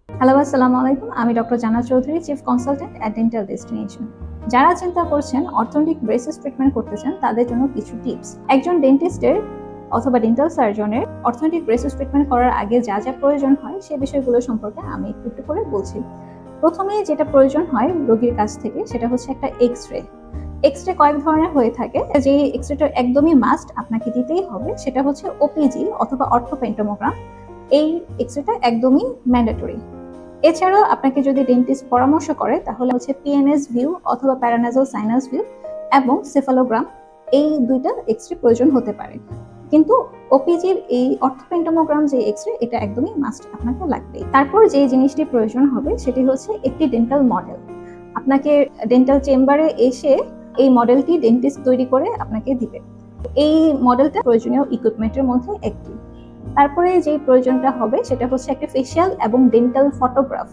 Hello, আসসালামু আলাইকুম। আমি ডক্টর জান্নাত Chowdhury, chief consultant at dental destination. যারা চিন্তা করছেন অর্থোডন্টিক ব্রেসেস ট্রিটমেন্ট করতে চান, তাদের জন্য কিছু টিপস। একজন ডেন্টিস্টের অথবা ডেন্টাল সার্জনের অর্থোডন্টিক ব্রেসেস ট্রিটমেন্ট করার আগে যা যা প্রয়োজন হয় সে বিষয়গুলো সম্পর্কে আমি একটু করে বলছি। প্রথমেই যেটা প্রয়োজন হয় রোগীর কাছ থেকে সেটা হচ্ছে একটা এক্স-রে। এক্স-রে কয়েক ধরনের হয়ে থাকে। যে এক্স-রেটা একদমই মাস্ট আপনাকে দিতেই হবে সেটা হচ্ছে ওপিজি অথবা অর্থোপেন্টোমোগ্রাম। এই এক্স-রেটা একদমই ম্যান্ডেটরি। এছাড়াও আপনাকে যদি ডেন্টিস্ট পরামর্শ করে তাহলে হচ্ছে পিএনএস ভিউ অথবা প্যারানাসাল সাইনাস ভিউ এবং সেফালোগ্রাম, এই দুইটা এক্স-রে প্রয়োজন হতে পারে। কিন্তু ওপিজির এই অর্থোপেন্টোমোগ্রাম যে এক্স-রে এটা একদমই মাস্ট, আপনাকে লাগবে। তারপর যে জিনিসটি প্রয়োজন হবে সেটি হচ্ছে একটি ডেন্টাল মডেল। আপনাকে ডেন্টাল চেম্বারে এসে এই মডেলটি ডেন্টিস্ট তৈরি করে আপনাকে দিবে। এই মডেলটা প্রয়োজনীয় ইকুইপমেন্টের মধ্যে একটি। তারপরে যে প্রয়োজনটা হবে সেটা হচ্ছে একটা ফেশিয়াল এবং ডেন্টাল ফটোগ্রাফ।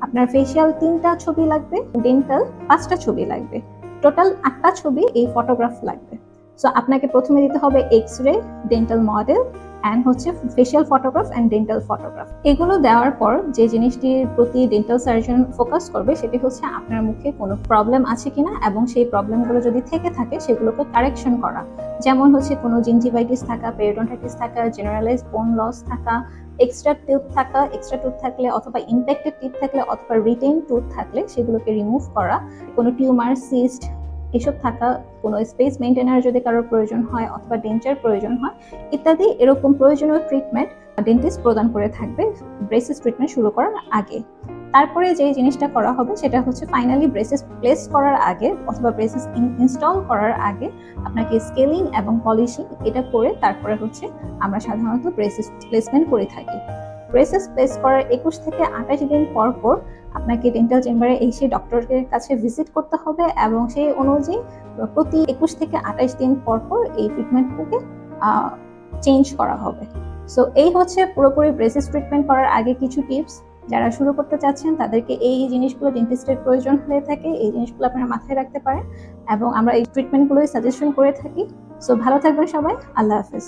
আপনার ফেশিয়াল 3টা ছবি লাগবে, ডেন্টাল 5টা ছবি লাগবে, টোটাল 8টা ছবি এই ফটোগ্রাফ লাগবে। সো আপনাকে প্রথমে দিতে হবে এক্স-রে, ডেন্টাল মডেল অ্যান্ড হচ্ছে facial photograph and dental photograph. এগুলো দেওয়ার পর যে জিনিসটির প্রতি ডেন্টাল সার্জন ফোকাস করবে সেটি হচ্ছে আপনার মুখে কোনো প্রবলেম আছে কিনা এবং সেই প্রবলেমগুলো যদি থেকে থাকে সেগুলোকে কারেকশন করা। যেমন হচ্ছে কোনো জিঞ্জিভাইটিস থাকা, পেরিওডন্টাইটিস থাকা, জেনারেলাইজড বোন লস থাকা, এক্সট্রা টুথ থাকা, এক্সট্রা টুথ থাকলে অথবা ইনফেক্টেড টিথ থাকলে অথবা রিটেইন টুথ থাকলে সেগুলোকে রিমুভ করা, কোনো টিউমার, সিস্ট এসব থাকা, কোনো স্পেস মেনটেনার যদি কারোর প্রয়োজন হয় অথবা ডেন্টার প্রয়োজন হয় ইত্যাদি এরকম প্রয়োজনীয় ট্রিটমেন্ট ডেন্টিস্ট প্রদান করে থাকবে ব্রেসেস ট্রিটমেন্ট শুরু করার আগে। তারপরে যে জিনিসটা করা হবে সেটা হচ্ছে ফাইনালি ব্রেসেস প্লেস করার আগে অথবা ব্রেসেস ইনস্টল করার আগে আপনাকে স্কেলিং এবং পলিশিং এটা করে তারপরে হচ্ছে আমরা সাধারণত ব্রেসেস প্লেসমেন্ট করে থাকি। ব্রেসেস প্লেস করার 21 থেকে 28 দিন পর পর আপনাকে ডেন্টাল চেম্বারে এসে ডক্টরের কাছে ভিজিট করতে হবে এবং সেই অনুযায়ী প্রতি 21 থেকে 28 দিন পর পর এই ট্রিটমেন্টটাকে চেঞ্জ করা হবে। সো এই হচ্ছে পুরোপুরি ব্রেসেস ট্রিটমেন্ট করার আগে কিছু টিপস। যারা শুরু করতে চাচ্ছেন তাদেরকে এই জিনিসগুলো ডেন্টিস্টের প্রয়োজন হয়ে থাকে, এই জিনিসগুলো আপনারা মাথায় রাখতে পারেন এবং আমরা এই ট্রিটমেন্টগুলোই সাজেশন করে থাকি। সো ভালো থাকবেন সবাই, আল্লাহ হাফেজ।